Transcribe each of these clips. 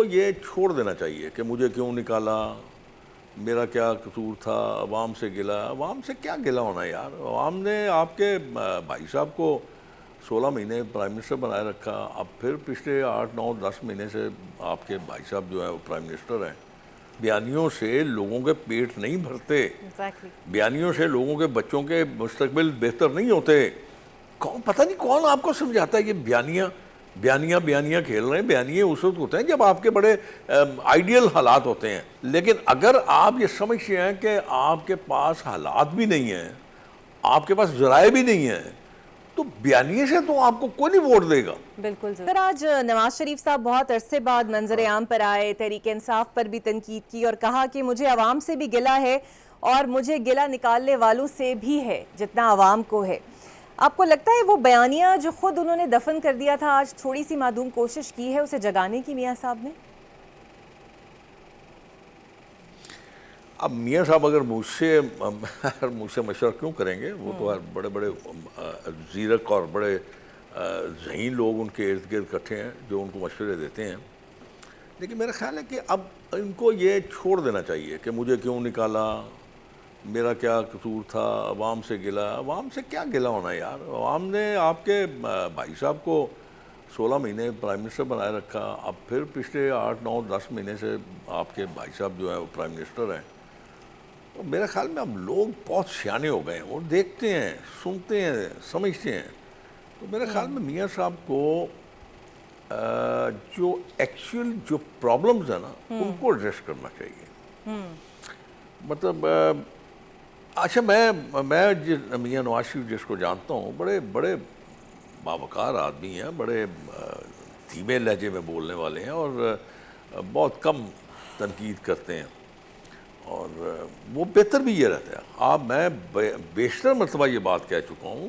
کو یہ چھوڑ دینا چاہیے کہ مجھے کیوں نکالا, میرا کیا قصور تھا, عوام سے گلا. عوام سے کیا گلا ہونا یار, عوام نے آپ کے بھائی صاحب کو 16 مہینے پرائم منسٹر بنائے رکھا. اب پھر پچھلے 8, 9, 10 مہینے سے آپ کے بھائی صاحب جو ہیں وہ پرائم منسٹر ہیں. بیانیوں سے لوگوں کے پیٹ نہیں بھرتے, بیانیوں سے لوگوں کے بچوں کے مستقبل بہتر نہیں ہوتے. پتہ نہیں کون آپ کو سمجھاتا ہے یہ بیانیاں کھیل رہے ہیں. بیانیے اس وقت ہوتے ہیں جب آپ کے بڑے آئیڈیل حالات ہوتے ہیں. لیکن اگر آپ یہ سمجھتے ہیں کہ آپ کے پاس حالات بھی نہیں ہیں, آپ کے پاس ذرائع بھی نہیں ہیں, تو بیانیے سے تو آپ کو کوئی نہیں ووٹ دے گا. بالکل. سر آج نواز شریف صاحب بہت عرصے بعد منظر عام پر آئے, تحریک انصاف پر بھی تنقید کی اور کہا کہ مجھے عوام سے بھی گلہ ہے اور مجھے گلہ نکالنے والوں سے بھی ہے جتنا عوام کو ہے. آپ کو لگتا ہے وہ بیانیہ جو خود انہوں نے دفن کر دیا تھا, آج تھوڑی سی معدوم کوشش کی ہے اسے جگانے کی میاں صاحب نے؟ اب میاں صاحب اگر مجھ سے مشورہ کیوں کریں گے, وہ تو بڑے بڑے زیرک اور بڑے ذہین لوگ ان کے ارد گرد اکٹھے ہیں جو ان کو مشورے دیتے ہیں. لیکن میرا خیال ہے کہ اب ان کو یہ چھوڑ دینا چاہیے کہ مجھے کیوں نکالا, میرا کیا قصور تھا, عوام سے گلا. عوام سے کیا گلا ہونا یار, عوام نے آپ کے بھائی صاحب کو 16 مہینے پرائم منسٹر بنائے رکھا. اب پھر پچھلے 8, 9, 10 مہینے سے آپ کے بھائی صاحب جو ہیں وہ پرائم منسٹر ہیں. تو میرے خیال میں اب لوگ بہت سیانے ہو گئے ہیں, وہ دیکھتے ہیں, سنتے ہیں, سمجھتے ہیں. تو میرے خیال میں میاں صاحب کو جو ایکچوئل جو پرابلمز ہیں نا ان کو ایڈریس کرنا چاہیے. مطلب اچھا میں میاں نواز شریف جس کو جانتا ہوں, بڑے باوقار آدمی ہیں, بڑے دھیمے لہجے میں بولنے والے ہیں اور بہت کم تنقید کرتے ہیں. اور وہ بہتر بھی یہ رہتا ہے. میں بیشتر مرتبہ یہ بات کہہ چکا ہوں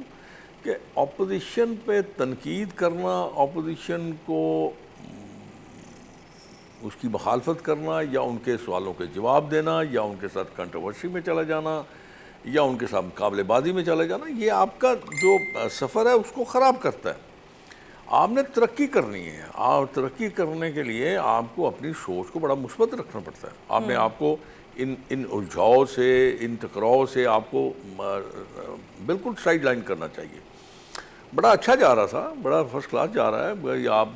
کہ اپوزیشن پہ تنقید کرنا, اپوزیشن کو اس کی مخالفت کرنا, یا ان کے سوالوں کے جواب دینا, یا ان کے ساتھ کنٹروورسی میں چلا جانا, یا ان کے ساتھ مقابلے بازی میں چلا جانا, یہ آپ کا جو سفر ہے اس کو خراب کرتا ہے. آپ نے ترقی کرنی ہے. آپ ترقی کرنے کے لیے آپ کو اپنی سوچ کو بڑا مثبت رکھنا پڑتا ہے. آپ نے آپ کو ان الجھاؤ سے, ان ٹکراؤ سے آپ کو بالکل سائیڈ لائن کرنا چاہیے. بڑا اچھا جا رہا تھا, بڑا فرسٹ کلاس جا رہا ہے. آپ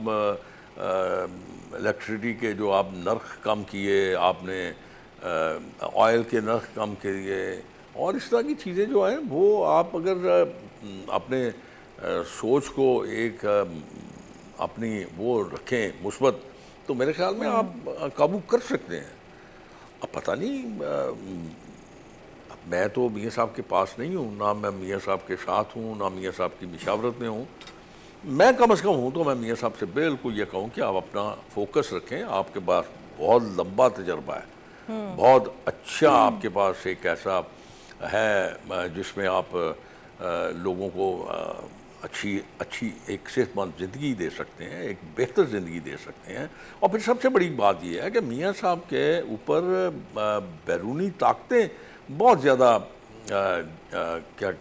الیکٹریسٹی کے جو آپ نرخ کم کیے, آپ نے آئل کے نرخ کم کیے, اور اس طرح کی چیزیں جو ہیں وہ آپ اگر اپنے سوچ کو ایک اپنی وہ رکھیں مثبت, تو میرے خیال میں آپ قابو کر سکتے ہیں. اب پتہ نہیں, میں تو میاں صاحب کے پاس نہیں ہوں, نہ میں میاں صاحب کے ساتھ ہوں, نہ میاں صاحب کی مشاورت میں ہوں. میں کم از کم ہوں تو میں میاں صاحب سے بالکل یہ کہوں کہ آپ اپنا فوکس رکھیں. آپ کے پاس بہت لمبا تجربہ ہے, بہت اچھا آپ کے پاس ایک ایسا ہے جس میں آپ لوگوں کو اچھی ایک صحت مند زندگی دے سکتے ہیں, ایک بہتر زندگی دے سکتے ہیں. اور پھر سب سے بڑی بات یہ ہے کہ میاں صاحب کے اوپر بیرونی طاقتیں بہت زیادہ کیا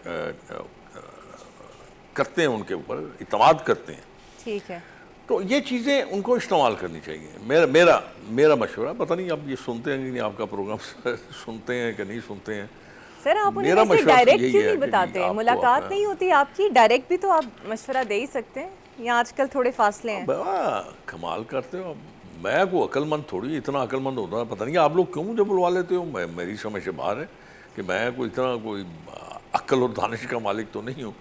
کرتے ہیں, ان کے اوپر اعتماد کرتے ہیں. ٹھیک ہے, تو یہ چیزیں ان کو استعمال کرنی چاہیے. میرا مشورہ, پتہ نہیں اب یہ سنتے ہیں کہ نہیں, آپ کا پروگرام سنتے ہیں کہ نہیں سنتے ہیں. سر آپ انہیں ویسے ڈائریکٹ کیوں نہیں بتاتے ہیں؟ ملاقات نہیں ہوتی آپ کی, ڈائریکٹ بھی تو آپ مشورہ دے ہی سکتے ہیں, یا آج کل تھوڑے فاصلے ہیں؟ کمال کرتے ہو. میں کوئی عقل مند تھوڑی, اتنا عقل مند ہوتا ہے. پتہ نہیں آپ لوگ کیوں مجھے بلوا لیتے ہو, میری سمجھ سے باہر ہے کہ میں کوئی عقل اور دانش کا مالک تو نہیں ہوں.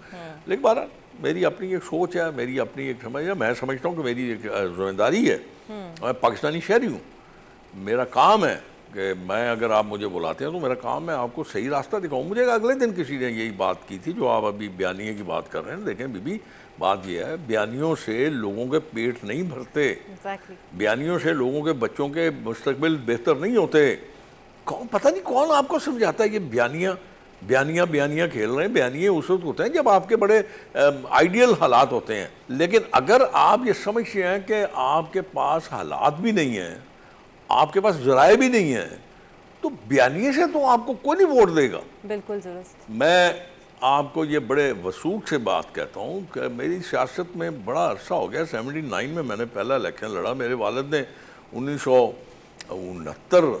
لیکن بہرحال میری اپنی ایک سوچ ہے, میری اپنی ایک سمجھ ہے. میں سمجھتا ہوں کہ میری ایک ذمہ داری ہے. میں پاکستانی شہری ہوں, میرا کام ہے کہ میں اگر آپ مجھے بلاتے ہیں تو میرا کام ہے آپ کو صحیح راستہ دکھاؤں. مجھے اگلے دن کسی نے یہی بات کی تھی جو آپ ابھی بیانیے کی بات کر رہے ہیں. دیکھیں بی بی, بات یہ ہے, بیانیوں سے لوگوں کے پیٹ نہیں بھرتے, بیانیوں سے لوگوں کے بچوں کے مستقبل بہتر نہیں ہوتے. پتہ نہیں کون آپ کو سمجھاتا ہے یہ بیانیاں کھیل رہے ہیں. بیانیے اس وقت ہوتے ہیں جب آپ کے بڑے آئیڈیل حالات ہوتے ہیں. لیکن اگر آپ یہ سمجھتے ہیں کہ آپ کے پاس حالات بھی نہیں ہیں, آپ کے پاس ذرائع بھی نہیں ہیں, تو بیانیے سے تو آپ کو کوئی نہیں ووٹ دے گا. بالکل درست. میں آپ کو یہ بڑے وثوق سے بات کہتا ہوں کہ میری سیاست میں بڑا عرصہ ہو گیا. 79 میں میں نے پہلا الیکشن لڑا. میرے والد نے 1969